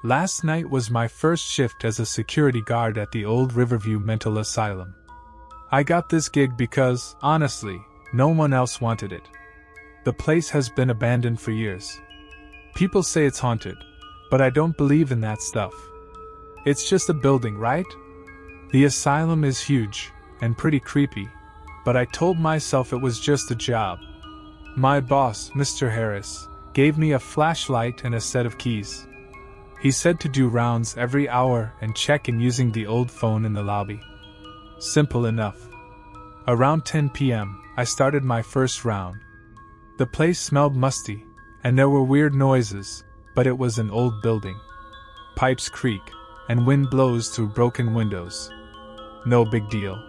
Last night was my first shift as a security guard at the old Riverview Mental Asylum. I got this gig because, honestly, no one else wanted it. The place has been abandoned for years. People say it's haunted, but I don't believe in that stuff. It's just a building, right? The asylum is huge and pretty creepy, but I told myself it was just a job. My boss, Mr. Harris, gave me a flashlight and a set of keys. He said to do rounds every hour and check in using the old phone in the lobby. Simple enough. Around 10 p.m., I started my first round. The place smelled musty, and there were weird noises, but it was an old building. Pipes creak, and wind blows through broken windows. No big deal.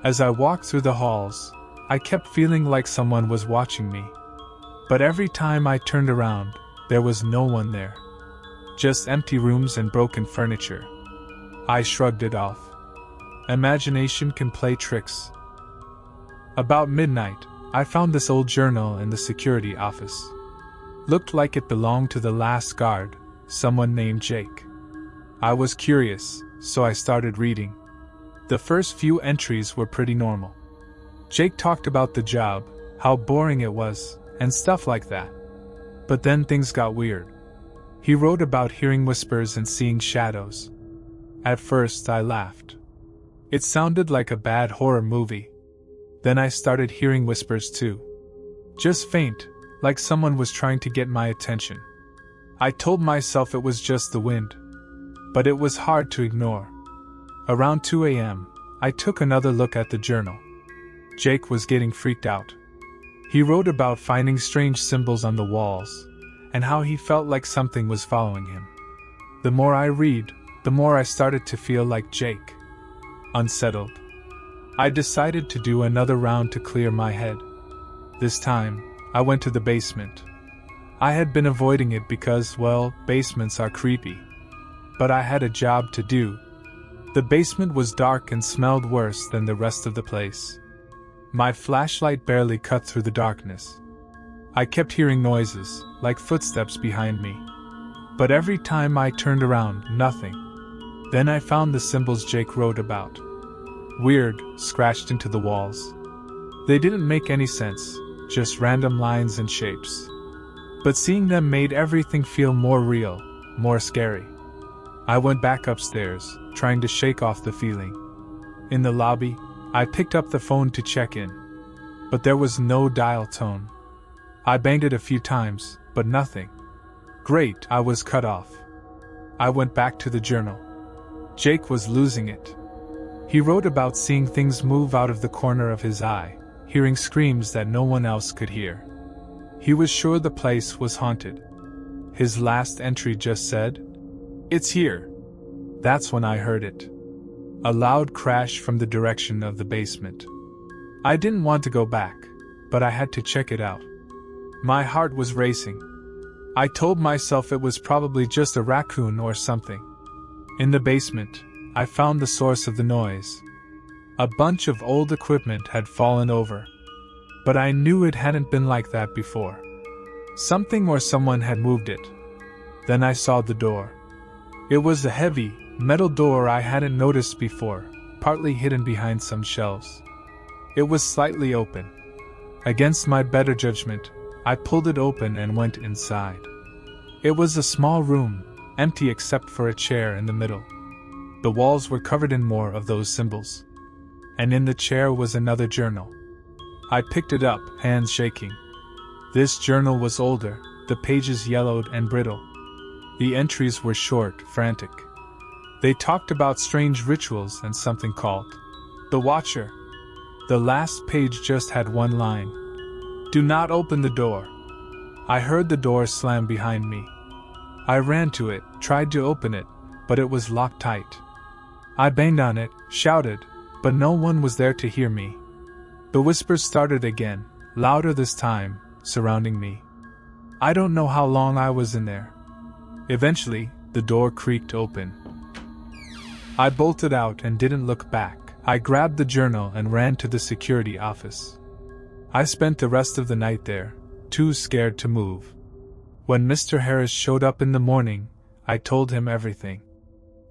As I walked through the halls, I kept feeling like someone was watching me. But every time I turned around, there was no one there. Just empty rooms and broken furniture. I shrugged it off. Imagination can play tricks. About midnight, I found this old journal in the security office. Looked like it belonged to the last guard, someone named Jake. I was curious, so I started reading. The first few entries were pretty normal. Jake talked about the job, how boring it was, and stuff like that. But then things got weird. He wrote about hearing whispers and seeing shadows. At first I laughed. It sounded like a bad horror movie. Then I started hearing whispers too. Just faint, like someone was trying to get my attention. I told myself it was just the wind. But it was hard to ignore. Around 2 a.m., I took another look at the journal. Jake was getting freaked out. He wrote about finding strange symbols on the walls, and how he felt like something was following him. The more I read, the more I started to feel like Jake. Unsettled. I decided to do another round to clear my head. This time, I went to the basement. I had been avoiding it because, well, basements are creepy. But I had a job to do. The basement was dark and smelled worse than the rest of the place. My flashlight barely cut through the darkness. I kept hearing noises, like footsteps behind me. But every time I turned around, nothing. Then I found the symbols Jake wrote about. Weird, scratched into the walls. They didn't make any sense, just random lines and shapes. But seeing them made everything feel more real, more scary. I went back upstairs, trying to shake off the feeling. In the lobby, I picked up the phone to check in. But there was no dial tone. I banged it a few times, but nothing. Great, I was cut off. I went back to the journal. Jake was losing it. He wrote about seeing things move out of the corner of his eye, hearing screams that no one else could hear. He was sure the place was haunted. His last entry just said, "It's here." That's when I heard it. A loud crash from the direction of the basement. I didn't want to go back, but I had to check it out. My heart was racing. I told myself it was probably just a raccoon or something. In the basement, I found the source of the noise. A bunch of old equipment had fallen over. But I knew it hadn't been like that before. Something or someone had moved it. Then I saw the door. It was a heavy, metal door I hadn't noticed before, partly hidden behind some shelves. It was slightly open. Against my better judgment, I pulled it open and went inside. It was a small room, empty except for a chair in the middle. The walls were covered in more of those symbols. And in the chair was another journal. I picked it up, hands shaking. This journal was older, the pages yellowed and brittle. The entries were short, frantic. They talked about strange rituals and something called the Watcher. The last page just had one line. "Do not open the door." I heard the door slam behind me. I ran to it, tried to open it, but it was locked tight. I banged on it, shouted, but no one was there to hear me. The whispers started again, louder this time, surrounding me. I don't know how long I was in there. Eventually, the door creaked open. I bolted out and didn't look back. I grabbed the journal and ran to the security office. I spent the rest of the night there, too scared to move. When Mr. Harris showed up in the morning, I told him everything.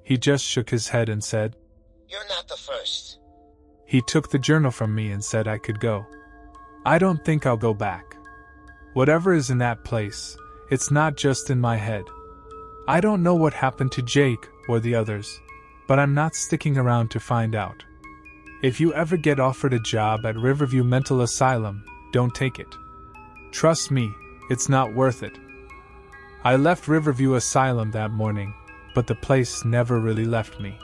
He just shook his head and said, "You're not the first." He took the journal from me and said I could go. I don't think I'll go back. Whatever is in that place, it's not just in my head. I don't know what happened to Jake or the others, but I'm not sticking around to find out. If you ever get offered a job at Riverview Mental Asylum, don't take it. Trust me, it's not worth it. I left Riverview Asylum that morning, but the place never really left me.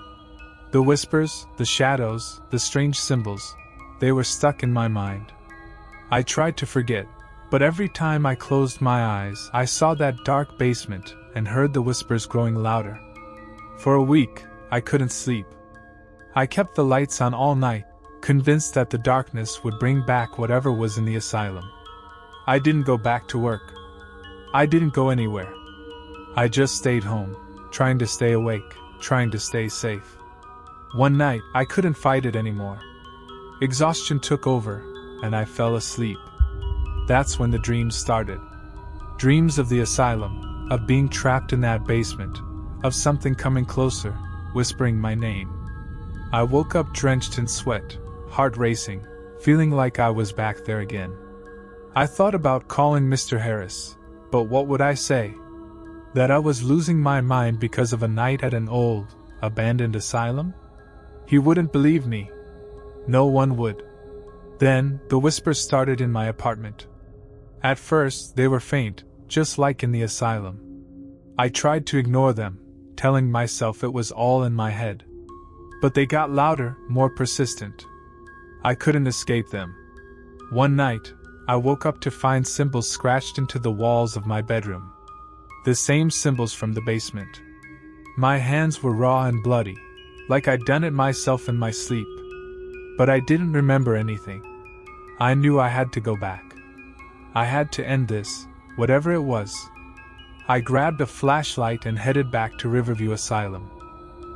The whispers, the shadows, the strange symbols, they were stuck in my mind. I tried to forget, but every time I closed my eyes, I saw that dark basement and heard the whispers growing louder. For a week, I couldn't sleep. I kept the lights on all night, convinced that the darkness would bring back whatever was in the asylum. I didn't go back to work. I didn't go anywhere. I just stayed home, trying to stay awake, trying to stay safe. One night, I couldn't fight it anymore. Exhaustion took over, and I fell asleep. That's when the dreams started. Dreams of the asylum, of being trapped in that basement, of something coming closer, whispering my name. I woke up drenched in sweat, heart racing, feeling like I was back there again. I thought about calling Mr. Harris, but what would I say? That I was losing my mind because of a night at an old, abandoned asylum? He wouldn't believe me. No one would. Then, the whispers started in my apartment. At first, they were faint, just like in the asylum. I tried to ignore them, telling myself it was all in my head. But they got louder, more persistent. I couldn't escape them. One night, I woke up to find symbols scratched into the walls of my bedroom. The same symbols from the basement. My hands were raw and bloody, like I'd done it myself in my sleep. But I didn't remember anything. I knew I had to go back. I had to end this, whatever it was. I grabbed a flashlight and headed back to Riverview Asylum.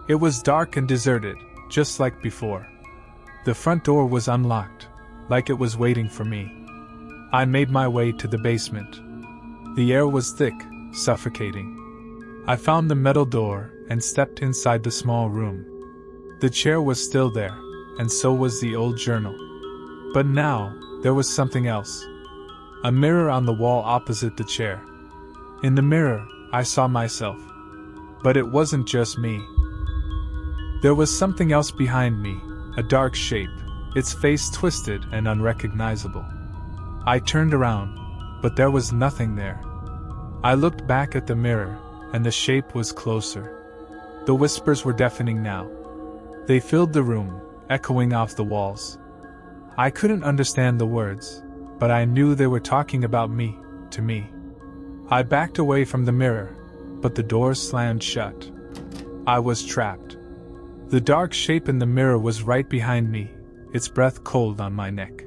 It was dark and deserted, just like before. The front door was unlocked, like it was waiting for me. I made my way to the basement. The air was thick, suffocating. I found the metal door and stepped inside the small room. The chair was still there, and so was the old journal. But now, there was something else. A mirror on the wall opposite the chair. In the mirror, I saw myself. But it wasn't just me. There was something else behind me, a dark shape, its face twisted and unrecognizable. I turned around, but there was nothing there. I looked back at the mirror, and the shape was closer. The whispers were deafening now. They filled the room, echoing off the walls. I couldn't understand the words, but I knew they were talking about me, to me. I backed away from the mirror, but the door slammed shut. I was trapped. The dark shape in the mirror was right behind me, its breath cold on my neck.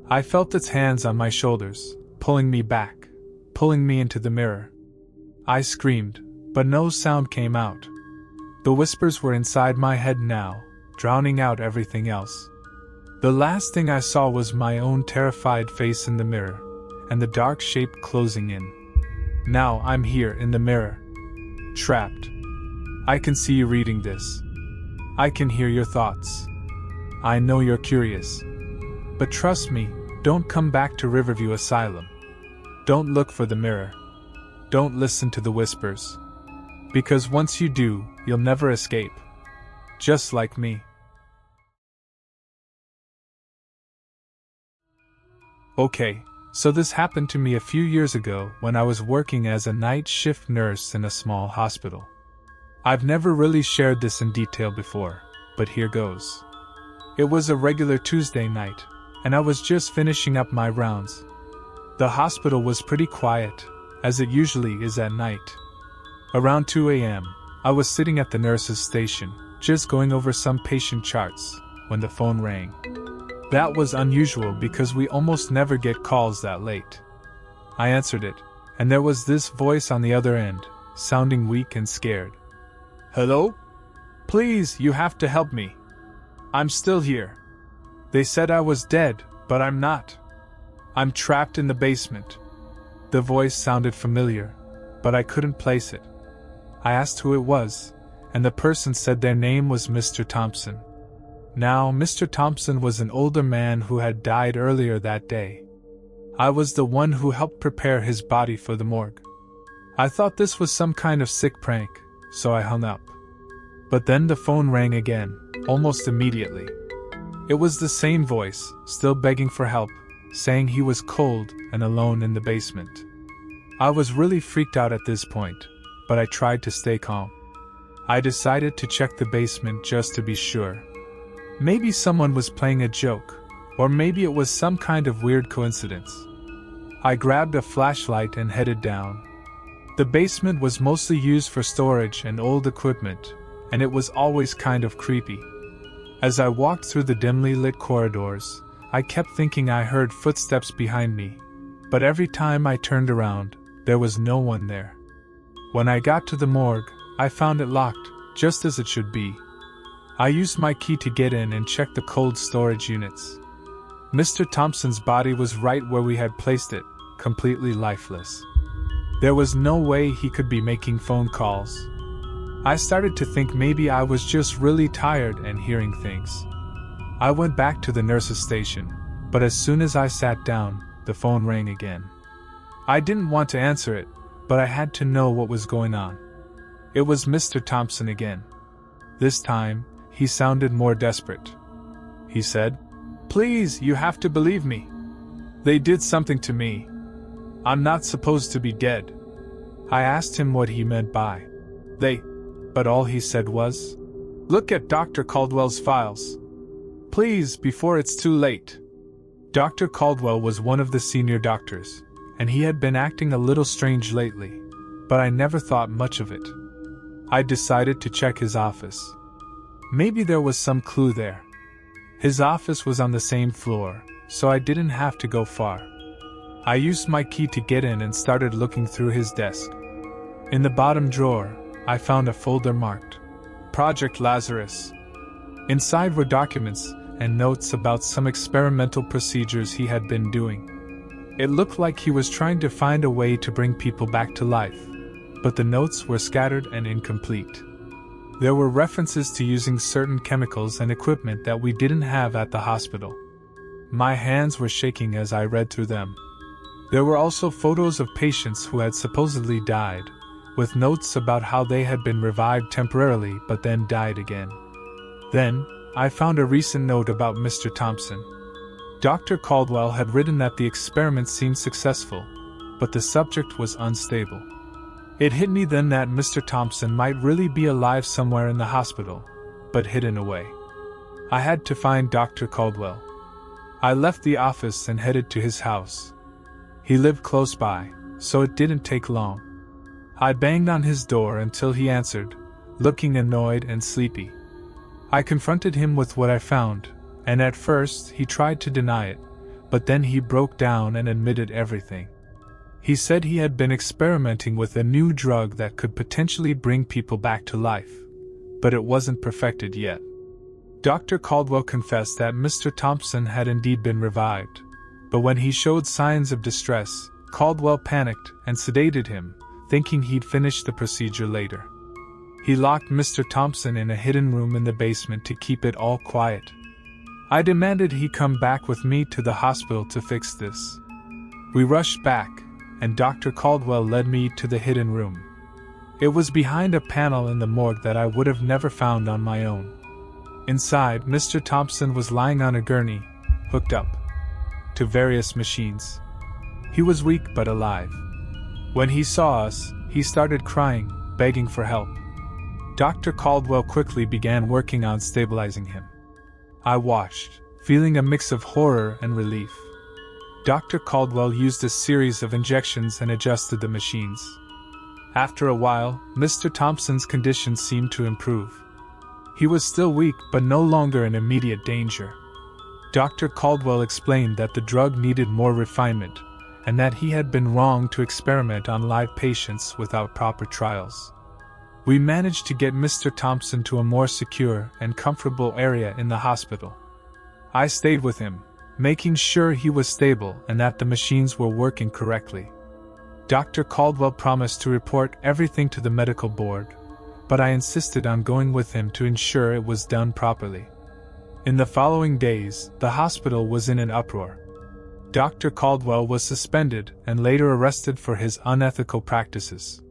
I felt its hands on my shoulders, pulling me back, pulling me into the mirror. I screamed, but no sound came out. The whispers were inside my head now, drowning out everything else. The last thing I saw was my own terrified face in the mirror, and the dark shape closing in. Now I'm here in the mirror. Trapped. I can see you reading this. I can hear your thoughts. I know you're curious. But trust me, don't come back to Riverview Asylum. Don't look for the mirror. Don't listen to the whispers. Because once you do, you'll never escape. Just like me. Okay, so this happened to me a few years ago when I was working as a night shift nurse in a small hospital. I've never really shared this in detail before, but here goes. It was a regular Tuesday night, and I was just finishing up my rounds. The hospital was pretty quiet, as it usually is at night. Around 2 a.m., I was sitting at the nurse's station, just going over some patient charts, when the phone rang. That was unusual because we almost never get calls that late. I answered it, and there was this voice on the other end, sounding weak and scared. "Hello? Please, you have to help me. I'm still here. They said I was dead, but I'm not. I'm trapped in the basement." The voice sounded familiar, but I couldn't place it. I asked who it was, and the person said their name was Mr. Thompson. Now, Mr. Thompson was an older man who had died earlier that day. I was the one who helped prepare his body for the morgue. I thought this was some kind of sick prank, so I hung up. But then the phone rang again, almost immediately. It was the same voice, still begging for help, saying he was cold and alone in the basement. I was really freaked out at this point, but I tried to stay calm. I decided to check the basement just to be sure. Maybe someone was playing a joke, or maybe it was some kind of weird coincidence. I grabbed a flashlight and headed down. The basement was mostly used for storage and old equipment, and it was always kind of creepy. As I walked through the dimly lit corridors, I kept thinking I heard footsteps behind me, but every time I turned around, there was no one there. When I got to the morgue, I found it locked, just as it should be. I used my key to get in and check the cold storage units. Mr. Thompson's body was right where we had placed it, completely lifeless. There was no way he could be making phone calls. I started to think maybe I was just really tired and hearing things. I went back to the nurse's station, but as soon as I sat down, the phone rang again. I didn't want to answer it, but I had to know what was going on. It was Mr. Thompson again. This time, he sounded more desperate. He said, "Please, you have to believe me. They did something to me. I'm not supposed to be dead." I asked him what he meant by but all he said was, "Look at Dr. Caldwell's files. Please, before it's too late." Dr. Caldwell was one of the senior doctors, and he had been acting a little strange lately, but I never thought much of it. I decided to check his office. Maybe there was some clue there. His office was on the same floor, so I didn't have to go far. I used my key to get in and started looking through his desk. In the bottom drawer, I found a folder marked Project Lazarus. Inside were documents and notes about some experimental procedures he had been doing. It looked like he was trying to find a way to bring people back to life, but the notes were scattered and incomplete. There were references to using certain chemicals and equipment that we didn't have at the hospital. My hands were shaking as I read through them. There were also photos of patients who had supposedly died, with notes about how they had been revived temporarily but then died again. Then, I found a recent note about Mr. Thompson. Dr. Caldwell had written that the experiment seemed successful, but the subject was unstable. It hit me then that Mr. Thompson might really be alive somewhere in the hospital, but hidden away. I had to find Dr. Caldwell. I left the office and headed to his house. He lived close by, so it didn't take long. I banged on his door until he answered, looking annoyed and sleepy. I confronted him with what I found, and at first he tried to deny it, but then he broke down and admitted everything. He said he had been experimenting with a new drug that could potentially bring people back to life, but it wasn't perfected yet. Dr. Caldwell confessed that Mr. Thompson had indeed been revived, but when he showed signs of distress, Caldwell panicked and sedated him, thinking he'd finish the procedure later. He locked Mr. Thompson in a hidden room in the basement to keep it all quiet. I demanded he come back with me to the hospital to fix this. We rushed back, and Dr. Caldwell led me to the hidden room. It was behind a panel in the morgue that I would have never found on my own. Inside, Mr. Thompson was lying on a gurney, hooked up to various machines. He was weak but alive. When he saw us, he started crying, begging for help. Dr. Caldwell quickly began working on stabilizing him. I watched, feeling a mix of horror and relief. Dr. Caldwell used a series of injections and adjusted the machines. After a while, Mr. Thompson's condition seemed to improve. He was still weak but no longer in immediate danger. Dr. Caldwell explained that the drug needed more refinement, and that he had been wrong to experiment on live patients without proper trials. We managed to get Mr. Thompson to a more secure and comfortable area in the hospital. I stayed with him, making sure he was stable and that the machines were working correctly. Dr. Caldwell promised to report everything to the medical board, but I insisted on going with him to ensure it was done properly. In the following days, the hospital was in an uproar. Dr. Caldwell was suspended and later arrested for his unethical practices.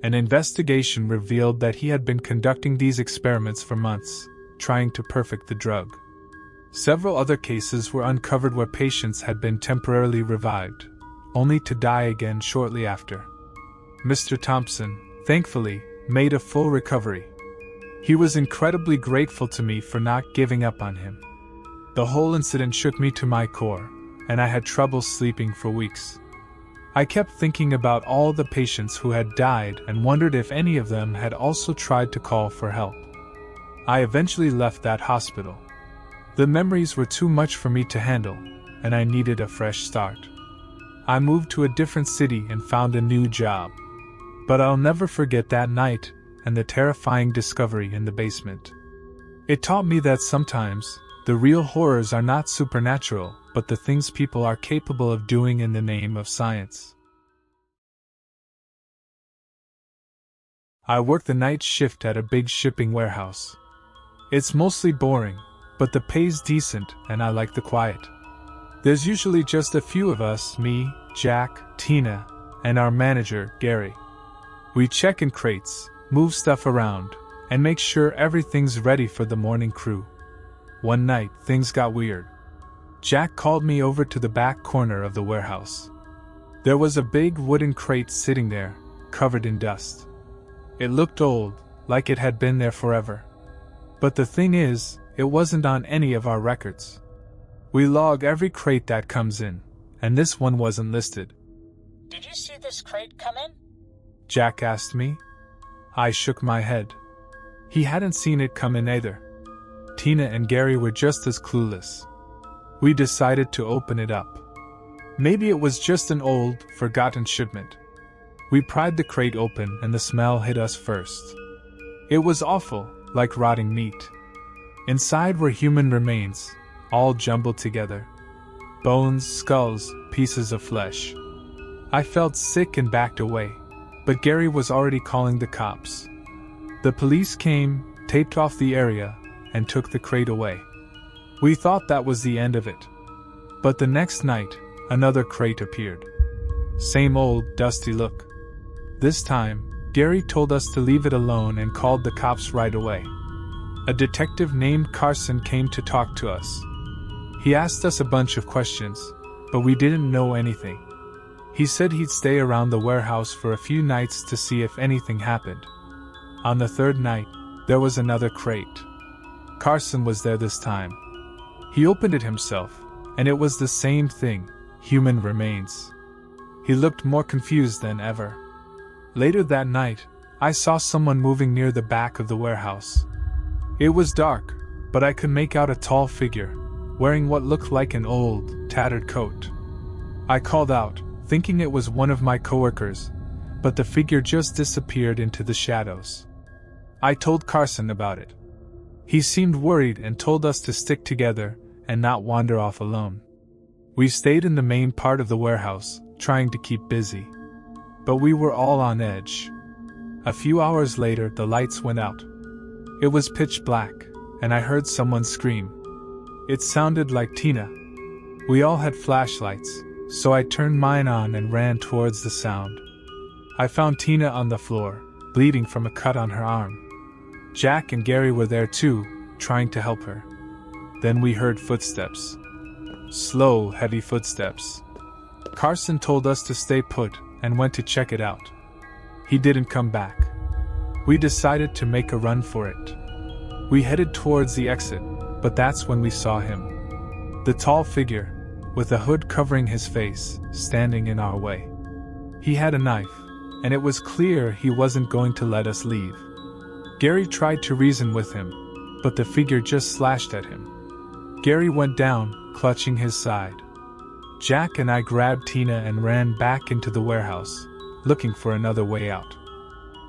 An investigation revealed that he had been conducting these experiments for months, trying to perfect the drug. Several other cases were uncovered where patients had been temporarily revived, only to die again shortly after. Mr. Thompson, thankfully, made a full recovery. He was incredibly grateful to me for not giving up on him. The whole incident shook me to my core, and I had trouble sleeping for weeks. I kept thinking about all the patients who had died and wondered if any of them had also tried to call for help. I eventually left that hospital. The memories were too much for me to handle, and I needed a fresh start. I moved to a different city and found a new job. But I'll never forget that night and the terrifying discovery in the basement. It taught me that sometimes, the real horrors are not supernatural, but the things people are capable of doing in the name of science. I work the night shift at a big shipping warehouse. It's mostly boring, but the pay's decent and I like the quiet. There's usually just a few of us, me, Jack, Tina, and our manager, Gary. We check in crates, move stuff around, and make sure everything's ready for the morning crew. One night, things got weird. Jack called me over to the back corner of the warehouse. There was a big wooden crate sitting there, covered in dust. It looked old, like it had been there forever. But the thing is, it wasn't on any of our records. We log every crate that comes in, and this one wasn't listed. "Did you see this crate come in?" Jack asked me. I shook my head. He hadn't seen it come in either. Tina and Gary were just as clueless. We decided to open it up. Maybe it was just an old, forgotten shipment. We pried the crate open and the smell hit us first. It was awful, like rotting meat. Inside were human remains, all jumbled together. Bones, skulls, pieces of flesh. I felt sick and backed away, but Gary was already calling the cops. The police came, taped off the area, and took the crate away. We thought that was the end of it. But the next night, another crate appeared. Same old, dusty look. This time, Gary told us to leave it alone and called the cops right away. A detective named Carson came to talk to us. He asked us a bunch of questions, but we didn't know anything. He said he'd stay around the warehouse for a few nights to see if anything happened. On the third night, there was another crate. Carson was there this time. He opened it himself, and it was the same thing, human remains. He looked more confused than ever. Later that night, I saw someone moving near the back of the warehouse. It was dark, but I could make out a tall figure, wearing what looked like an old, tattered coat. I called out, thinking it was one of my coworkers, but the figure just disappeared into the shadows. I told Carson about it. He seemed worried and told us to stick together and not wander off alone. We stayed in the main part of the warehouse, trying to keep busy. But we were all on edge. A few hours later, the lights went out. It was pitch black, and I heard someone scream. It sounded like Tina. We all had flashlights, so I turned mine on and ran towards the sound. I found Tina on the floor, bleeding from a cut on her arm. Jack and Gary were there too, trying to help her. Then we heard footsteps. Slow, heavy footsteps. Carson told us to stay put and went to check it out. He didn't come back. We decided to make a run for it. We headed towards the exit, but that's when we saw him. The tall figure, with a hood covering his face, standing in our way. He had a knife, and it was clear he wasn't going to let us leave. Gary tried to reason with him, but the figure just slashed at him. Gary went down, clutching his side. Jack and I grabbed Tina and ran back into the warehouse, looking for another way out.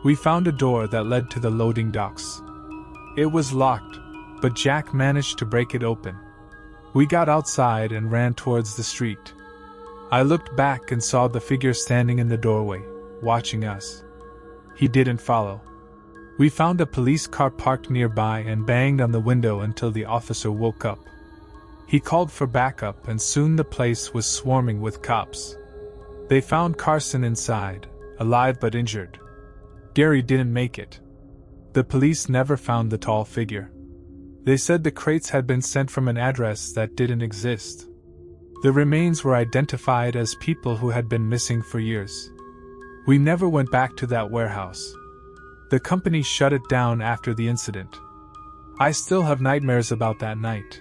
We found a door that led to the loading docks. It was locked, but Jack managed to break it open. We got outside and ran towards the street. I looked back and saw the figure standing in the doorway, watching us. He didn't follow. We found a police car parked nearby and banged on the window until the officer woke up. He called for backup and soon the place was swarming with cops. They found Carson inside, alive but injured. Gary didn't make it. The police never found the tall figure. They said the crates had been sent from an address that didn't exist. The remains were identified as people who had been missing for years. We never went back to that warehouse. The company shut it down after the incident. I still have nightmares about that night.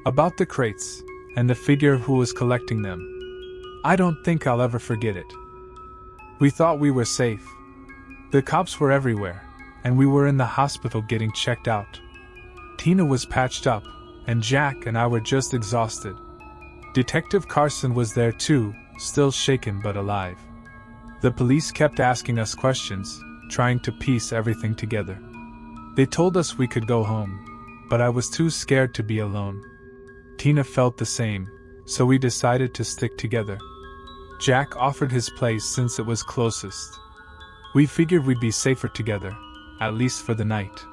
About the crates, and the figure who was collecting them. I don't think I'll ever forget it. We thought we were safe. The cops were everywhere, and we were in the hospital getting checked out. Tina was patched up, and Jack and I were just exhausted. Detective Carson was there too, still shaken but alive. The police kept asking us questions, trying to piece everything together. They told us we could go home, but I was too scared to be alone. Tina felt the same, so we decided to stick together. Jack offered his place since it was closest. We figured we'd be safer together, at least for the night.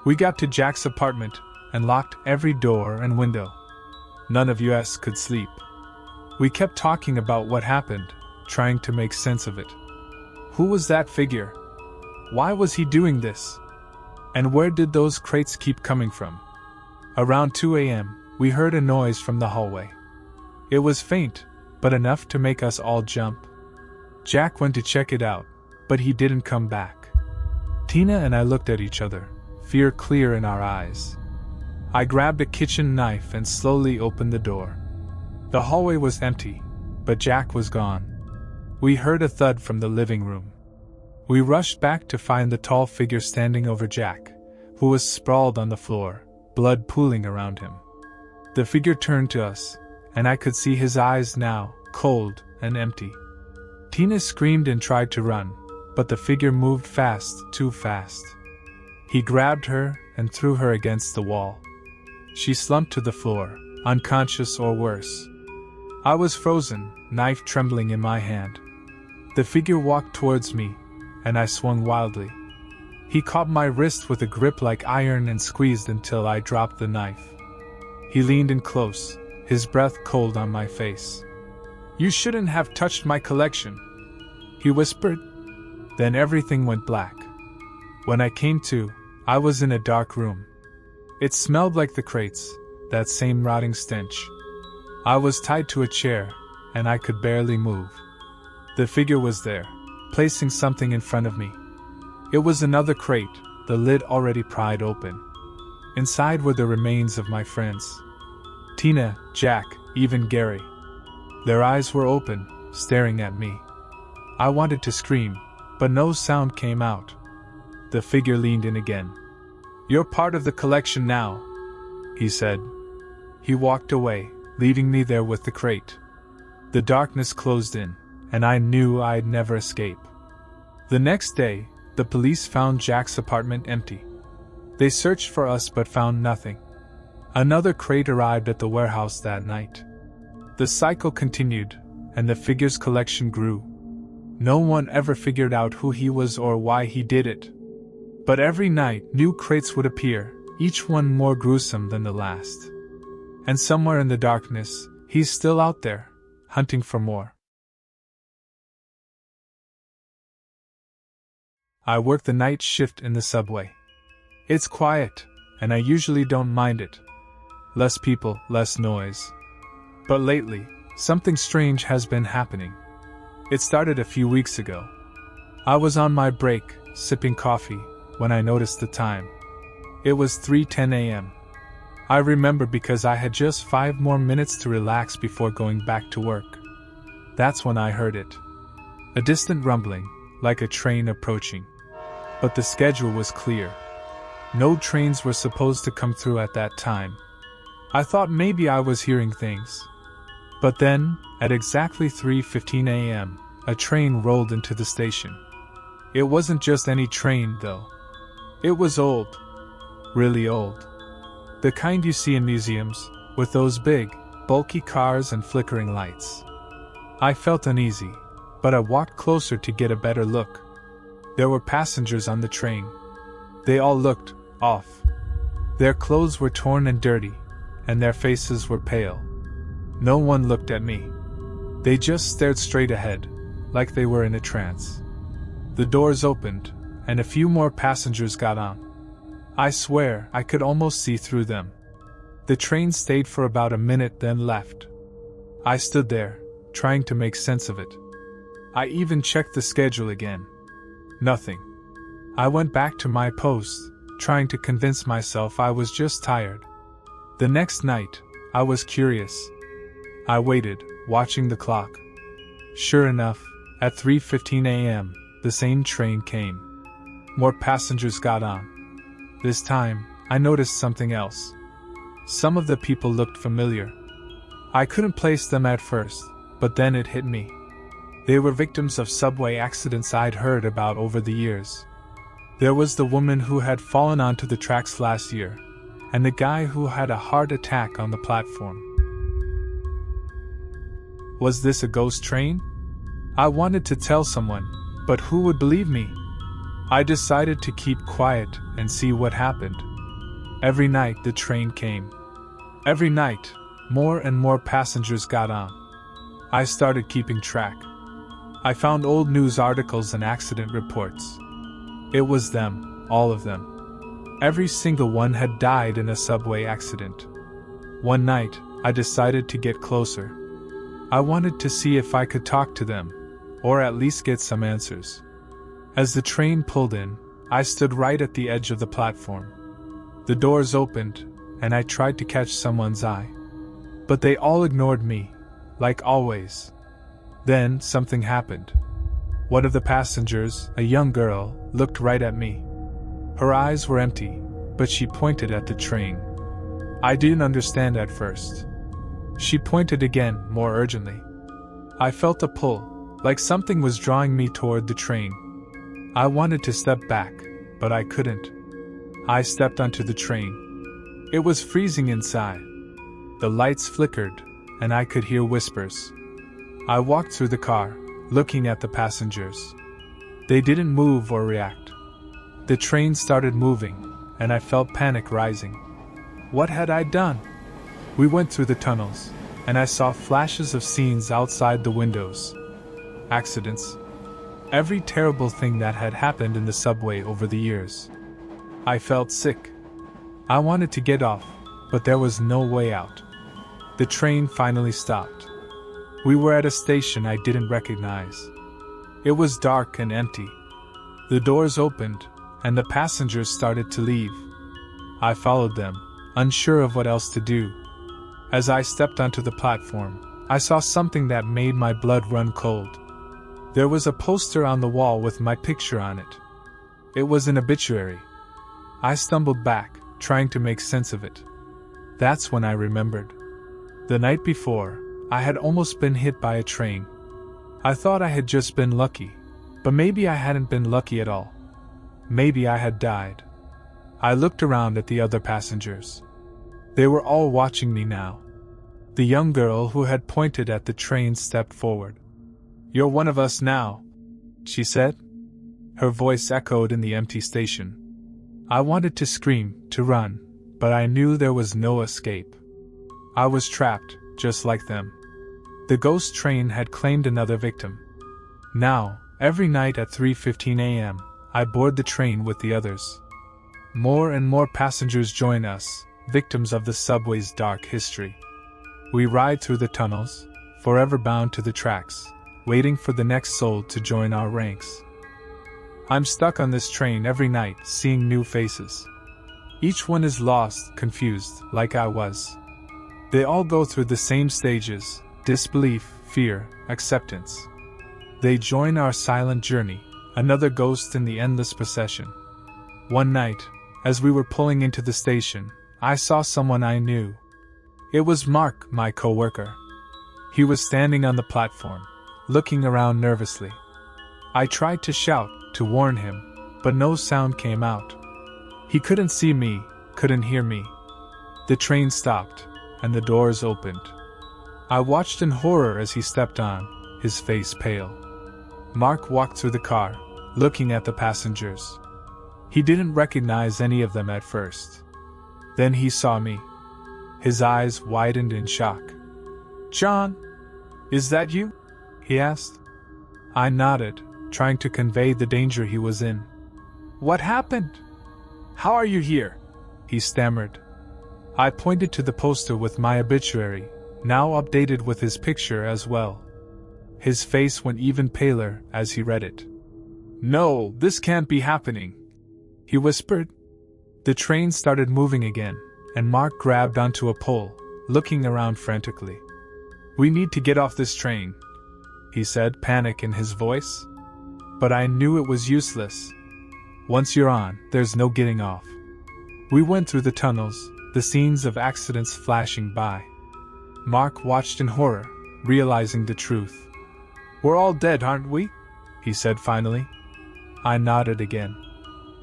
We got to Jack's apartment and locked every door and window. None of us could sleep. We kept talking about what happened, trying to make sense of it. Who was that figure? Why was he doing this? And where did those crates keep coming from? Around 2 a.m., we heard a noise from the hallway. It was faint, but enough to make us all jump. Jack went to check it out, but he didn't come back. Tina and I looked at each other, fear clear in our eyes. I grabbed a kitchen knife and slowly opened the door. The hallway was empty, but Jack was gone. We heard a thud from the living room. We rushed back to find the tall figure standing over Jack, who was sprawled on the floor, blood pooling around him. The figure turned to us, and I could see his eyes now, cold and empty. Tina screamed and tried to run, but the figure moved fast, too fast. He grabbed her and threw her against the wall. She slumped to the floor, unconscious or worse. I was frozen, knife trembling in my hand. The figure walked towards me, and I swung wildly. He caught my wrist with a grip like iron and squeezed until I dropped the knife. He leaned in close, his breath cold on my face. "You shouldn't have touched my collection," he whispered. Then everything went black. When I came to, I was in a dark room. It smelled like the crates, that same rotting stench. I was tied to a chair, and I could barely move. The figure was there, placing something in front of me. It was another crate, the lid already pried open. Inside were the remains of my friends. Tina, Jack, even Gary. Their eyes were open, staring at me. I wanted to scream, but no sound came out. The figure leaned in again. "You're part of the collection now," he said. He walked away, leaving me there with the crate. The darkness closed in, and I knew I'd never escape. The next day, the police found Jack's apartment empty. They searched for us but found nothing. Another crate arrived at the warehouse that night. The cycle continued, and the figure's collection grew. No one ever figured out who he was or why he did it. But every night, new crates would appear, each one more gruesome than the last. And somewhere in the darkness, he's still out there, hunting for more. I work the night shift in the subway. It's quiet, and I usually don't mind it. Less people, less noise. But lately, something strange has been happening. It started a few weeks ago. I was on my break, sipping coffee, when I noticed the time. It was 3:10 a.m. I remember because I had just 5 more minutes to relax before going back to work. That's when I heard it. A distant rumbling, like a train approaching. But the schedule was clear. No trains were supposed to come through at that time. I thought maybe I was hearing things. But then, at exactly 3:15 a.m., a train rolled into the station. It wasn't just any train, though. It was old. Really old. The kind you see in museums, with those big, bulky cars and flickering lights. I felt uneasy, but I walked closer to get a better look. There were passengers on the train. They all looked off. Their clothes were torn and dirty, and their faces were pale. No one looked at me. They just stared straight ahead, like they were in a trance. The doors opened, and a few more passengers got on. I swear I could almost see through them. The train stayed for about a minute, then left. I stood there, trying to make sense of it. I even checked the schedule again. Nothing. I went back to my post, trying to convince myself I was just tired. The next night, I was curious. I waited, watching the clock. Sure enough, at 3:15 a.m., the same train came. More passengers got on. This time, I noticed something else. Some of the people looked familiar. I couldn't place them at first, but then it hit me. They were victims of subway accidents I'd heard about over the years. There was the woman who had fallen onto the tracks last year, and the guy who had a heart attack on the platform. Was this a ghost train? I wanted to tell someone, but who would believe me? I decided to keep quiet and see what happened. Every night the train came. Every night, more and more passengers got on. I started keeping track. I found old news articles and accident reports. It was them, all of them. Every single one had died in a subway accident. One night, I decided to get closer. I wanted to see if I could talk to them, or at least get some answers. As the train pulled in, I stood right at the edge of the platform. The doors opened, and I tried to catch someone's eye. But they all ignored me, like always. Then, something happened. One of the passengers, a young girl, looked right at me. Her eyes were empty, but she pointed at the train. I didn't understand at first. She pointed again, more urgently. I felt a pull, like something was drawing me toward the train. I wanted to step back, but I couldn't. I stepped onto the train. It was freezing inside. The lights flickered, and I could hear whispers. I walked through the car, looking at the passengers. They didn't move or react. The train started moving, and I felt panic rising. What had I done? We went through the tunnels, and I saw flashes of scenes outside the windows. Accidents. Every terrible thing that had happened in the subway over the years. I felt sick. I wanted to get off, but there was no way out. The train finally stopped. We were at a station I didn't recognize. It was dark and empty. The doors opened, and the passengers started to leave. I followed them, unsure of what else to do. As I stepped onto the platform, I saw something that made my blood run cold. There was a poster on the wall with my picture on it. It was an obituary. I stumbled back, trying to make sense of it. That's when I remembered. The night before, I had almost been hit by a train. I thought I had just been lucky, but maybe I hadn't been lucky at all. Maybe I had died. I looked around at the other passengers. They were all watching me now. The young girl who had pointed at the train stepped forward. "You're one of us now," she said. Her voice echoed in the empty station. I wanted to scream, to run, but I knew there was no escape. I was trapped, just like them. The ghost train had claimed another victim. Now, every night at 3:15 a.m., I board the train with the others. More and more passengers join us, victims of the subway's dark history. We ride through the tunnels, forever bound to the tracks, waiting for the next soul to join our ranks. I'm stuck on this train every night, seeing new faces. Each one is lost, confused, like I was. They all go through the same stages: disbelief, fear, acceptance. They join our silent journey, another ghost in the endless procession. One night, as we were pulling into the station, I saw someone I knew. It was Mark, my coworker. He was standing on the platform, looking around nervously. I tried to shout, to warn him, but no sound came out. He couldn't see me, couldn't hear me. The train stopped, and the doors opened. I watched in horror as he stepped on, his face pale. Mark walked through the car, looking at the passengers. He didn't recognize any of them at first. Then he saw me. His eyes widened in shock. "John, is that you?" he asked. I nodded, trying to convey the danger he was in. "What happened? How are you here?" he stammered. I pointed to the poster with my obituary, now updated with his picture as well. His face went even paler as he read it. "No, this can't be happening," he whispered. The train started moving again, and Mark grabbed onto a pole, looking around frantically. "We need to get off this train," he said, panic in his voice. But I knew it was useless. Once you're on, there's no getting off. We went through the tunnels, the scenes of accidents flashing by. Mark watched in horror, realizing the truth. "We're all dead, aren't we?" he said finally. I nodded again.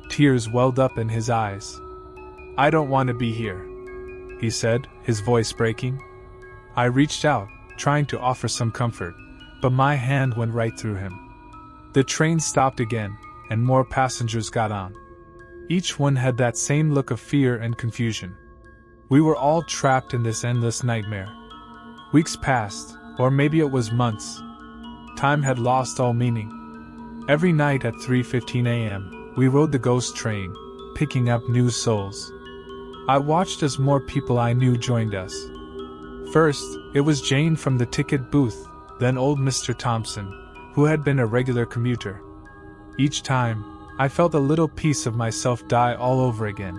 Tears welled up in his eyes. "I don't want to be here," he said, his voice breaking. I reached out, trying to offer some comfort, but my hand went right through him. The train stopped again, and more passengers got on. Each one had that same look of fear and confusion. We were all trapped in this endless nightmare. Weeks passed, or maybe it was months. Time had lost all meaning. Every night at 3:15 a.m., we rode the ghost train, picking up new souls. I watched as more people I knew joined us. First, it was Jane from the ticket booth, then old Mr. Thompson, who had been a regular commuter. Each time, I felt a little piece of myself die all over again.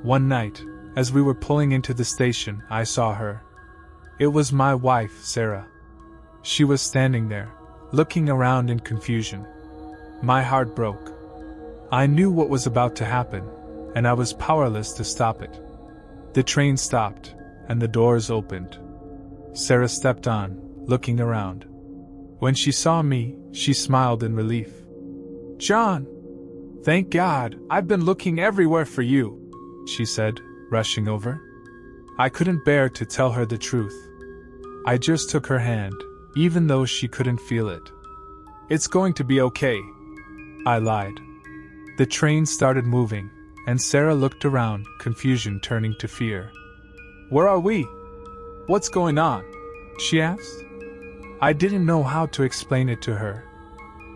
One night, as we were pulling into the station, I saw her. It was my wife, Sarah. She was standing there, looking around in confusion. My heart broke. I knew what was about to happen, and I was powerless to stop it. The train stopped, and the doors opened. Sarah stepped on, looking around. When she saw me, she smiled in relief. "John! Thank God, I've been looking everywhere for you," she said, rushing over. I couldn't bear to tell her the truth. I just took her hand, even though she couldn't feel it. "It's going to be okay," I lied. The train started moving, and Sarah looked around, confusion turning to fear. "Where are we? What's going on?" she asked. I didn't know how to explain it to her.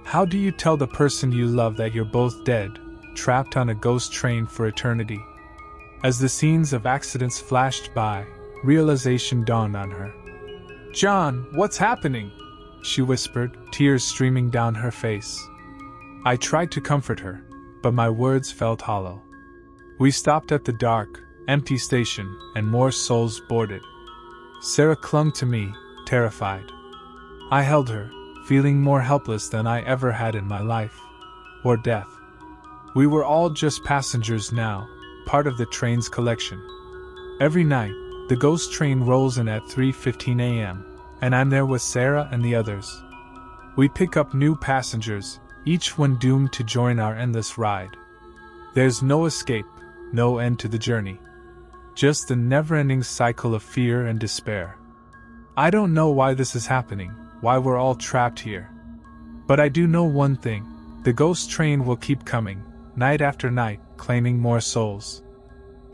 How do you tell the person you love that you're both dead, trapped on a ghost train for eternity? As the scenes of accidents flashed by, realization dawned on her. "John, what's happening?" she whispered, tears streaming down her face. I tried to comfort her, but my words felt hollow. We stopped at the dark, empty station, and more souls boarded. Sarah clung to me, terrified. I held her, feeling more helpless than I ever had in my life. Or death. We were all just passengers now, part of the train's collection. Every night, the ghost train rolls in at 3:15 a.m., and I'm there with Sarah and the others. We pick up new passengers, each one doomed to join our endless ride. There's no escape, no end to the journey. Just a never-ending cycle of fear and despair. I don't know why this is happening, why we're all trapped here. But I do know one thing, the ghost train will keep coming, night after night, claiming more souls.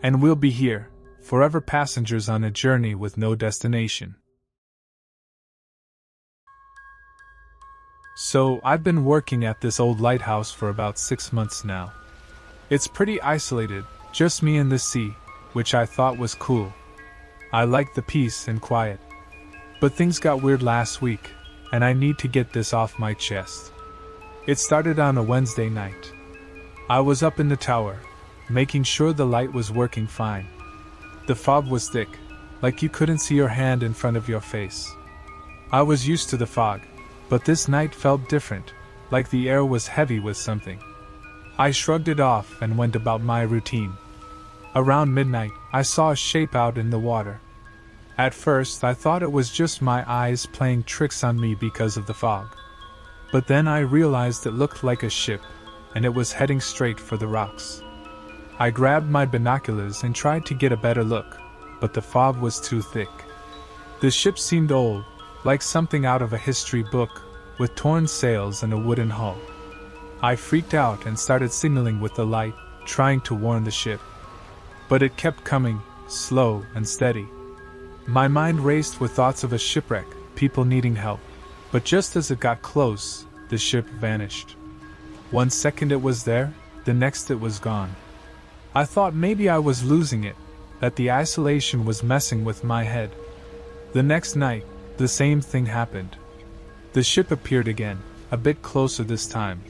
And we'll be here, forever passengers on a journey with no destination. So, I've been working at this old lighthouse for about 6 months now. It's pretty isolated, just me and the sea, which I thought was cool. I liked the peace and quiet. But things got weird last week, and I need to get this off my chest. It started on a Wednesday night. I was up in the tower, making sure the light was working fine. The fog was thick, like you couldn't see your hand in front of your face. I was used to the fog, but this night felt different, like the air was heavy with something. I shrugged it off and went about my routine. Around midnight, I saw a shape out in the water. At first, I thought it was just my eyes playing tricks on me because of the fog. But then I realized it looked like a ship, and it was heading straight for the rocks. I grabbed my binoculars and tried to get a better look, but the fog was too thick. The ship seemed old, like something out of a history book, with torn sails and a wooden hull. I freaked out and started signaling with the light, trying to warn the ship. But it kept coming, slow and steady. My mind raced with thoughts of a shipwreck, people needing help. But just as it got close, the ship vanished. 1 second it was there, the next it was gone. I thought maybe I was losing it, that the isolation was messing with my head. The next night, the same thing happened. The ship appeared again, a bit closer this time.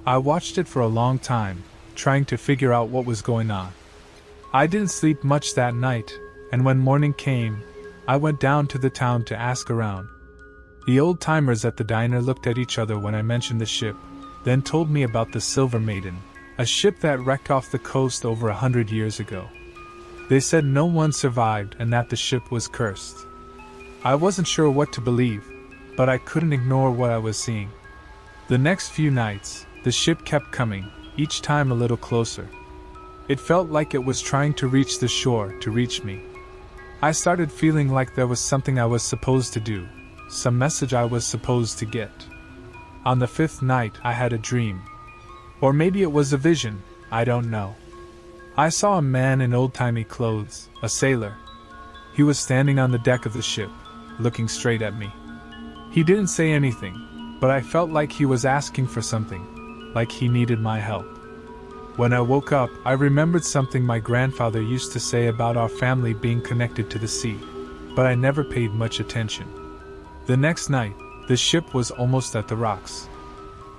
I watched it for a long time, trying to figure out what was going on. I didn't sleep much that night, and when morning came, I went down to the town to ask around. The old-timers at the diner looked at each other when I mentioned the ship, then told me about the Silver Maiden, a ship that wrecked off the coast over 100 years ago. They said no one survived and that the ship was cursed. I wasn't sure what to believe, but I couldn't ignore what I was seeing. The next few nights, the ship kept coming, each time a little closer. It felt like it was trying to reach the shore to reach me. I started feeling like there was something I was supposed to do, some message I was supposed to get. On the 5th night, I had a dream. Or maybe it was a vision, I don't know. I saw a man in old-timey clothes, a sailor. He was standing on the deck of the ship, looking straight at me. He didn't say anything, but I felt like he was asking for something, like he needed my help. When I woke up, I remembered something my grandfather used to say about our family being connected to the sea, but I never paid much attention. The next night, the ship was almost at the rocks.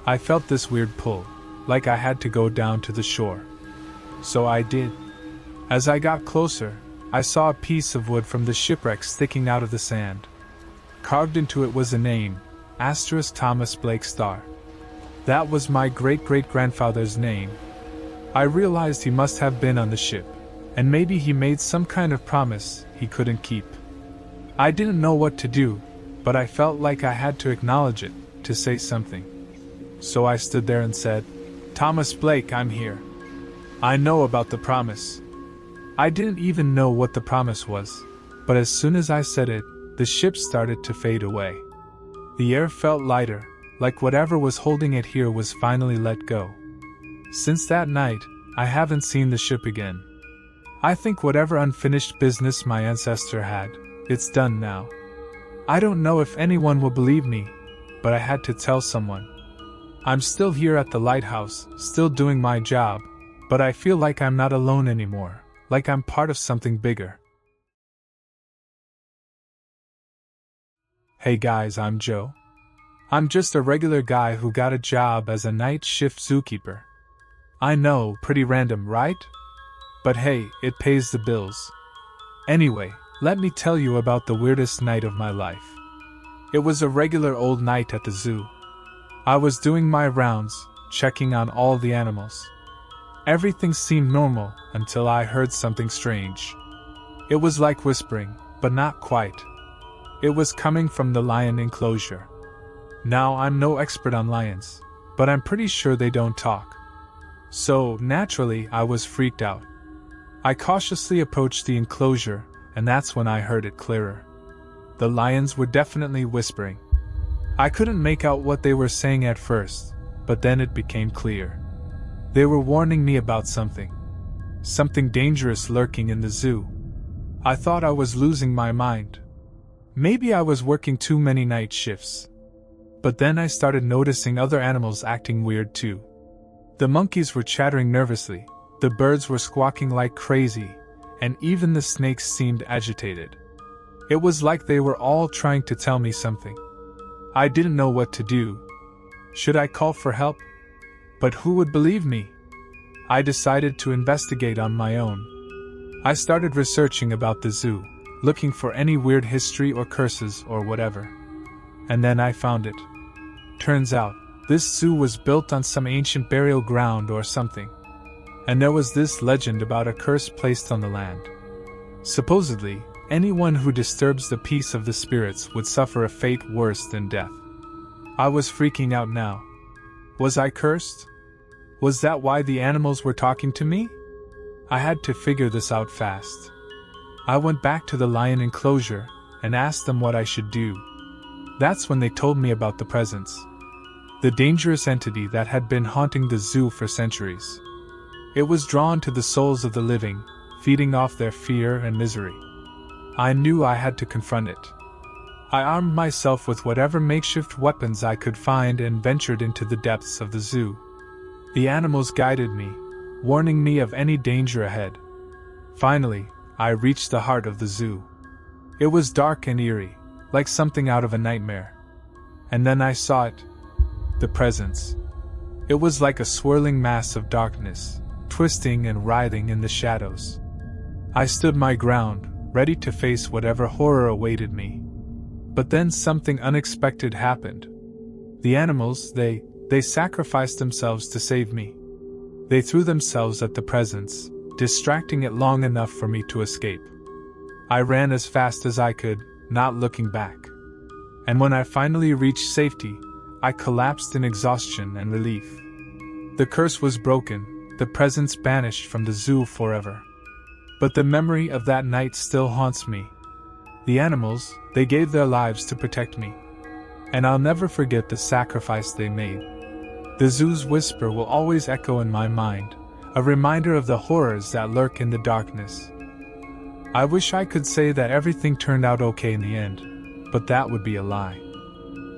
I felt this weird pull, like I had to go down to the shore. So I did. As I got closer, I saw a piece of wood from the shipwreck sticking out of the sand. Carved into it was a name, Thomas Blake Starr. That was my great-great-grandfather's name. I realized he must have been on the ship, and maybe he made some kind of promise he couldn't keep. I didn't know what to do, but I felt like I had to acknowledge it, to say something. So I stood there and said, "Thomas Blake, I'm here. I know about the promise." I didn't even know what the promise was, but as soon as I said it, the ship started to fade away. The air felt lighter, like whatever was holding it here was finally let go. Since that night, I haven't seen the ship again. I think whatever unfinished business my ancestor had, it's done now. I don't know if anyone will believe me, but I had to tell someone. I'm still here at the lighthouse, still doing my job, but I feel like I'm not alone anymore, like I'm part of something bigger. Hey guys, I'm Joe. I'm just a regular guy who got a job as a night shift zookeeper. I know, pretty random, right? But hey, it pays the bills. Anyway, let me tell you about the weirdest night of my life. It was a regular old night at the zoo. I was doing my rounds, checking on all the animals. Everything seemed normal until I heard something strange. It was like whispering, but not quite. It was coming from the lion enclosure. Now, I'm no expert on lions, but I'm pretty sure they don't talk. So, naturally, I was freaked out. I cautiously approached the enclosure, and that's when I heard it clearer. The lions were definitely whispering. I couldn't make out what they were saying at first, but then it became clear. They were warning me about something. Something dangerous lurking in the zoo. I thought I was losing my mind. Maybe I was working too many night shifts. But then I started noticing other animals acting weird too. The monkeys were chattering nervously, the birds were squawking like crazy, and even the snakes seemed agitated. It was like they were all trying to tell me something. I didn't know what to do. Should I call for help? But who would believe me? I decided to investigate on my own. I started researching about the zoo, looking for any weird history or curses or whatever. And then I found it. Turns out, this zoo was built on some ancient burial ground or something. And there was this legend about a curse placed on the land. Supposedly, anyone who disturbs the peace of the spirits would suffer a fate worse than death. I was freaking out now. Was I cursed? Was that why the animals were talking to me? I had to figure this out fast. I went back to the lion enclosure and asked them what I should do. That's when they told me about the presence. The dangerous entity that had been haunting the zoo for centuries. It was drawn to the souls of the living, feeding off their fear and misery. I knew I had to confront it. I armed myself with whatever makeshift weapons I could find and ventured into the depths of the zoo. The animals guided me, warning me of any danger ahead. Finally, I reached the heart of the zoo. It was dark and eerie, like something out of a nightmare. And then I saw it. The presence. It was like a swirling mass of darkness, twisting and writhing in the shadows. I stood my ground, ready to face whatever horror awaited me. But then something unexpected happened. The animals, they sacrificed themselves to save me. They threw themselves at the presence, distracting it long enough for me to escape. I ran as fast as I could, not looking back. And when I finally reached safety, I collapsed in exhaustion and relief. The curse was broken, the presence banished from the zoo forever. But the memory of that night still haunts me. The animals, they gave their lives to protect me. And I'll never forget the sacrifice they made. The zoo's whisper will always echo in my mind, a reminder of the horrors that lurk in the darkness. I wish I could say that everything turned out okay in the end, but that would be a lie.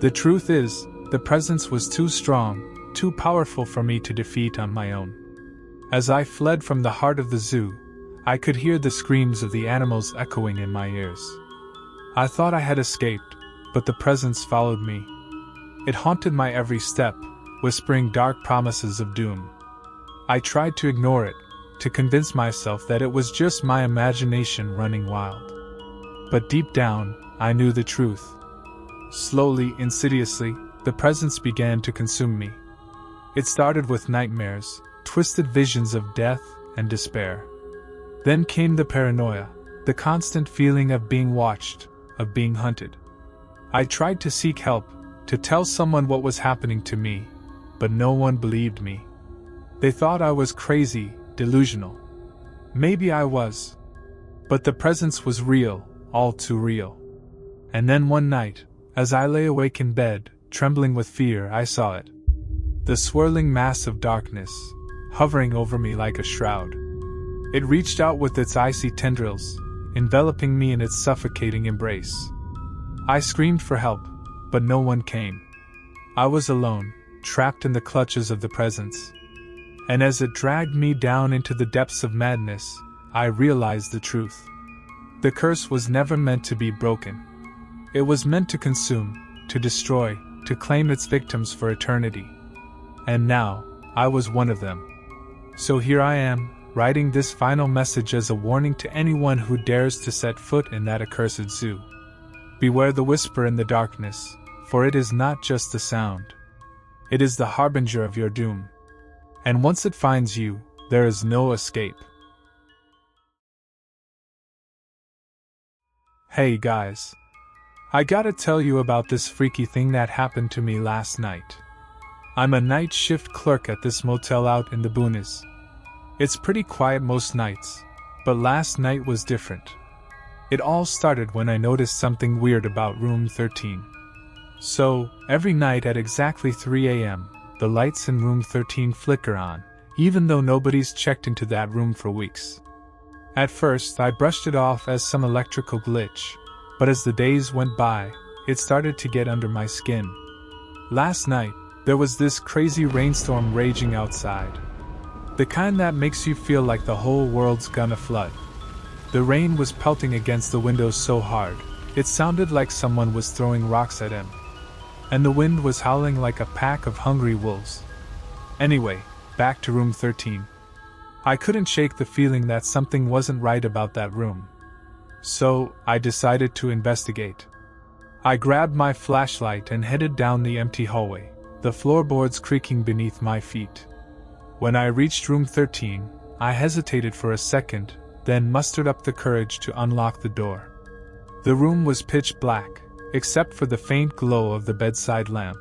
The truth is, the presence was too strong, too powerful for me to defeat on my own. As I fled from the heart of the zoo, I could hear the screams of the animals echoing in my ears. I thought I had escaped, but the presence followed me. It haunted my every step, whispering dark promises of doom. I tried to ignore it, to convince myself that it was just my imagination running wild. But deep down, I knew the truth. Slowly, insidiously, the presence began to consume me. It started with nightmares, twisted visions of death and despair. Then came the paranoia, the constant feeling of being watched, of being hunted. I tried to seek help, to tell someone what was happening to me, but no one believed me. They thought I was crazy, delusional. Maybe I was. But the presence was real, all too real. And then one night, as I lay awake in bed, trembling with fear, I saw it. The swirling mass of darkness, hovering over me like a shroud. It reached out with its icy tendrils, enveloping me in its suffocating embrace. I screamed for help, but no one came. I was alone, trapped in the clutches of the presence. And as it dragged me down into the depths of madness, I realized the truth. The curse was never meant to be broken. It was meant to consume, to destroy, to claim its victims for eternity. And now, I was one of them. So here I am, writing this final message as a warning to anyone who dares to set foot in that accursed zoo. Beware the whisper in the darkness, for it is not just the sound. It is the harbinger of your doom. And once it finds you, there is no escape. Hey guys. I gotta tell you about this freaky thing that happened to me last night. I'm a night shift clerk at this motel out in the boonies. It's pretty quiet most nights, but last night was different. It all started when I noticed something weird about room 13. So, every night at exactly 3 a.m., the lights in room 13 flicker on, even though nobody's checked into that room for weeks. At first, I brushed it off as some electrical glitch, but as the days went by, it started to get under my skin. Last night, there was this crazy rainstorm raging outside. The kind that makes you feel like the whole world's gonna flood. The rain was pelting against the windows so hard, it sounded like someone was throwing rocks at him. And the wind was howling like a pack of hungry wolves. Anyway, back to room 13. I couldn't shake the feeling that something wasn't right about that room. So, I decided to investigate. I grabbed my flashlight and headed down the empty hallway, the floorboards creaking beneath my feet. When I reached room 13, I hesitated for a second, then mustered up the courage to unlock the door. The room was pitch black, except for the faint glow of the bedside lamp.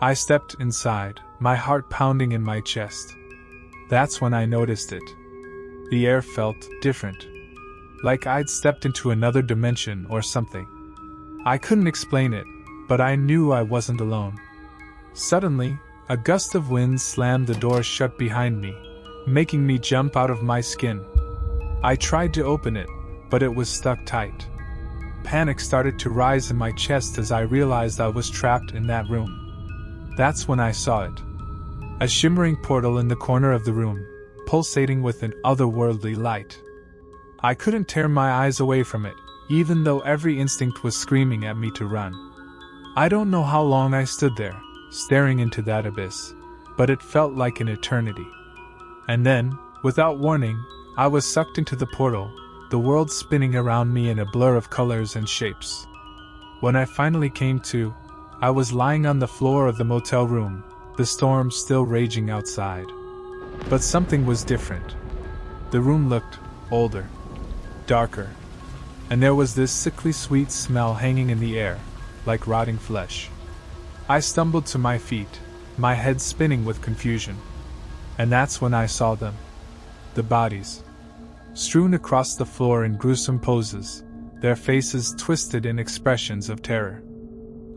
I stepped inside, my heart pounding in my chest. That's when I noticed it. The air felt different. Like I'd stepped into another dimension or something. I couldn't explain it, but I knew I wasn't alone. Suddenly, a gust of wind slammed the door shut behind me, making me jump out of my skin. I tried to open it, but it was stuck tight. Panic started to rise in my chest as I realized I was trapped in that room. That's when I saw it. A shimmering portal in the corner of the room, pulsating with an otherworldly light. I couldn't tear my eyes away from it, even though every instinct was screaming at me to run. I don't know how long I stood there, staring into that abyss, but it felt like an eternity. And then, without warning, I was sucked into the portal, the world spinning around me in a blur of colors and shapes. When I finally came to, I was lying on the floor of the motel room, the storm still raging outside. But something was different. The room looked older, darker, and there was this sickly sweet smell hanging in the air, like rotting flesh. I stumbled to my feet, my head spinning with confusion. And that's when I saw them. The bodies. Strewn across the floor in gruesome poses, their faces twisted in expressions of terror.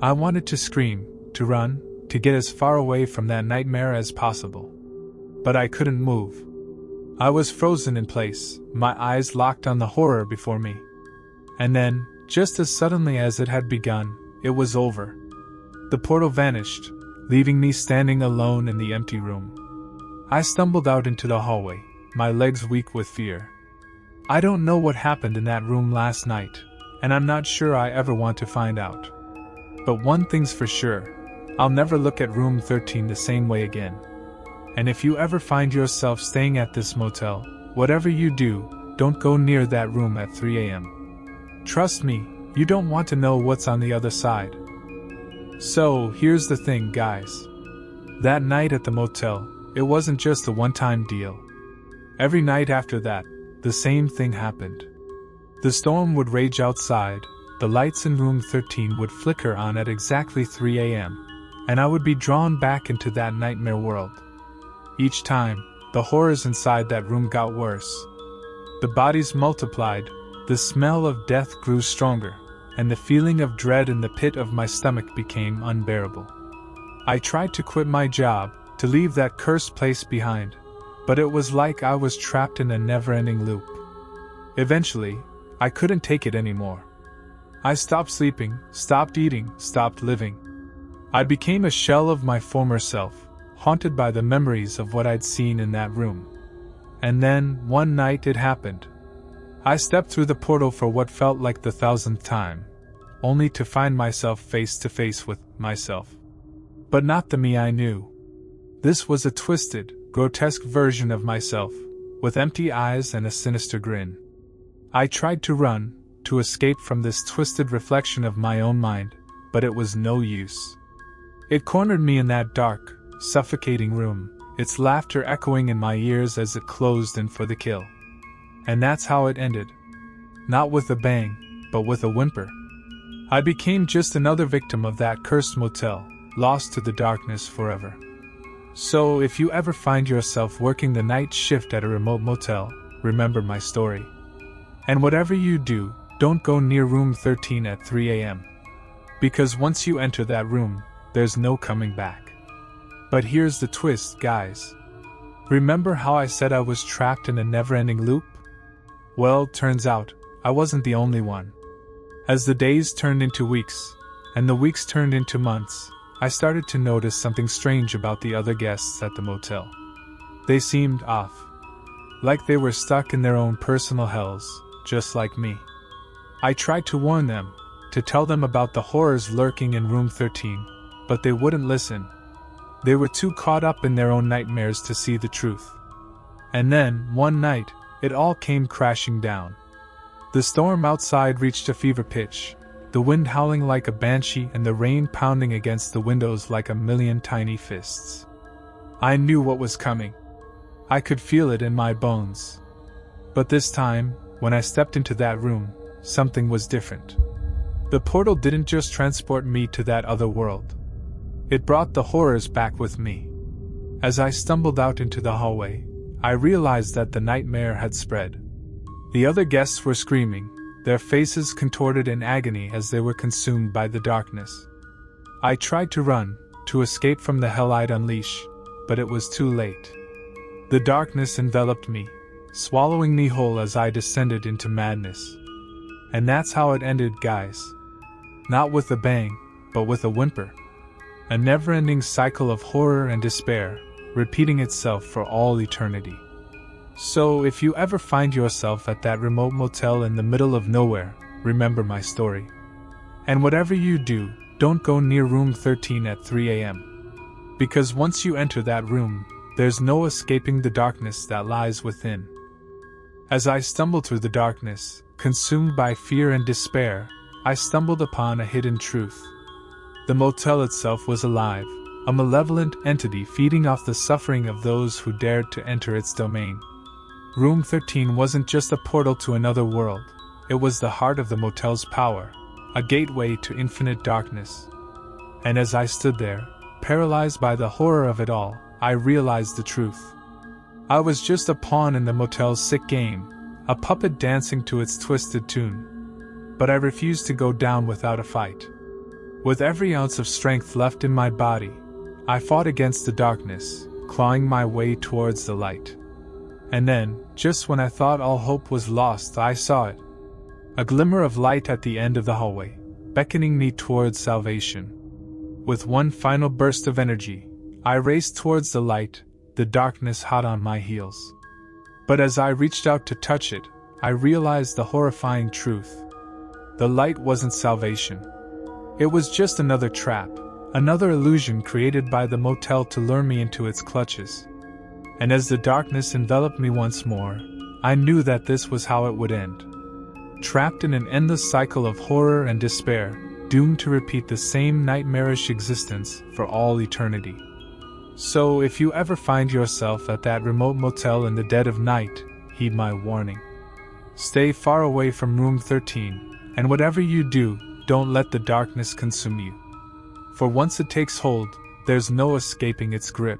I wanted to scream, to run, to get as far away from that nightmare as possible. But I couldn't move. I was frozen in place, my eyes locked on the horror before me. And then, just as suddenly as it had begun, it was over. The portal vanished, leaving me standing alone in the empty room. I stumbled out into the hallway, my legs weak with fear. I don't know what happened in that room last night, and I'm not sure I ever want to find out. But one thing's for sure, I'll never look at room 13 the same way again. And if you ever find yourself staying at this motel, whatever you do, don't go near that room at 3 a.m. Trust me, you don't want to know what's on the other side. So, here's the thing, guys. That night at the motel, it wasn't just a one-time deal. Every night after that, the same thing happened. The storm would rage outside, the lights in room 13 would flicker on at exactly 3 a.m., and I would be drawn back into that nightmare world. Each time, the horrors inside that room got worse. The bodies multiplied, the smell of death grew stronger, and the feeling of dread in the pit of my stomach became unbearable. I tried to quit my job, to leave that cursed place behind, but it was like I was trapped in a never-ending loop. Eventually, I couldn't take it anymore. I stopped sleeping, stopped eating, stopped living. I became a shell of my former self, haunted by the memories of what I'd seen in that room. And then, one night it happened. I stepped through the portal for what felt like the 1,000th time, only to find myself face to face with myself. But not the me I knew. This was a twisted, grotesque version of myself, with empty eyes and a sinister grin. I tried to run, to escape from this twisted reflection of my own mind, but it was no use. It cornered me in that dark, suffocating room, its laughter echoing in my ears as it closed in for the kill. And that's how it ended. Not with a bang, but with a whimper. I became just another victim of that cursed motel, lost to the darkness forever. So if you ever find yourself working the night shift at a remote motel, remember my story. And whatever you do, don't go near room 13 at 3 a.m. Because once you enter that room, there's no coming back. But here's the twist, guys. Remember how I said I was trapped in a never-ending loop? Well, turns out, I wasn't the only one. As the days turned into weeks, and the weeks turned into months, I started to notice something strange about the other guests at the motel. They seemed off. Like they were stuck in their own personal hells, just like me. I tried to warn them, to tell them about the horrors lurking in room 13, but they wouldn't listen. They were too caught up in their own nightmares to see the truth. And then, one night, it all came crashing down. The storm outside reached a fever pitch, the wind howling like a banshee and the rain pounding against the windows like a million tiny fists. I knew what was coming. I could feel it in my bones. But this time, when I stepped into that room, something was different. The portal didn't just transport me to that other world. It brought the horrors back with me. As I stumbled out into the hallway, I realized that the nightmare had spread. The other guests were screaming, their faces contorted in agony as they were consumed by the darkness. I tried to run, to escape from the hell I'd unleash, but it was too late. The darkness enveloped me, swallowing me whole as I descended into madness. And that's how it ended, guys. Not with a bang, but with a whimper. A never-ending cycle of horror and despair, repeating itself for all eternity. So if you ever find yourself at that remote motel in the middle of nowhere, remember my story. And whatever you do, don't go near room 13 at 3 a.m. Because once you enter that room, there's no escaping the darkness that lies within. As I stumbled through the darkness, consumed by fear and despair, I stumbled upon a hidden truth. The motel itself was alive, a malevolent entity feeding off the suffering of those who dared to enter its domain. Room 13 wasn't just a portal to another world, it was the heart of the motel's power, a gateway to infinite darkness. And as I stood there, paralyzed by the horror of it all, I realized the truth. I was just a pawn in the motel's sick game, a puppet dancing to its twisted tune. But I refused to go down without a fight. With every ounce of strength left in my body, I fought against the darkness, clawing my way towards the light. And then, just when I thought all hope was lost, I saw it. A glimmer of light at the end of the hallway, beckoning me towards salvation. With one final burst of energy, I raced towards the light, the darkness hot on my heels. But as I reached out to touch it, I realized the horrifying truth. The light wasn't salvation. It was just another trap, another illusion created by the motel to lure me into its clutches. And as the darkness enveloped me once more, I knew that this was how it would end. Trapped in an endless cycle of horror and despair, doomed to repeat the same nightmarish existence for all eternity. So if you ever find yourself at that remote motel in the dead of night, heed my warning. Stay far away from room 13, and whatever you do, don't let the darkness consume you. For once it takes hold, there's no escaping its grip.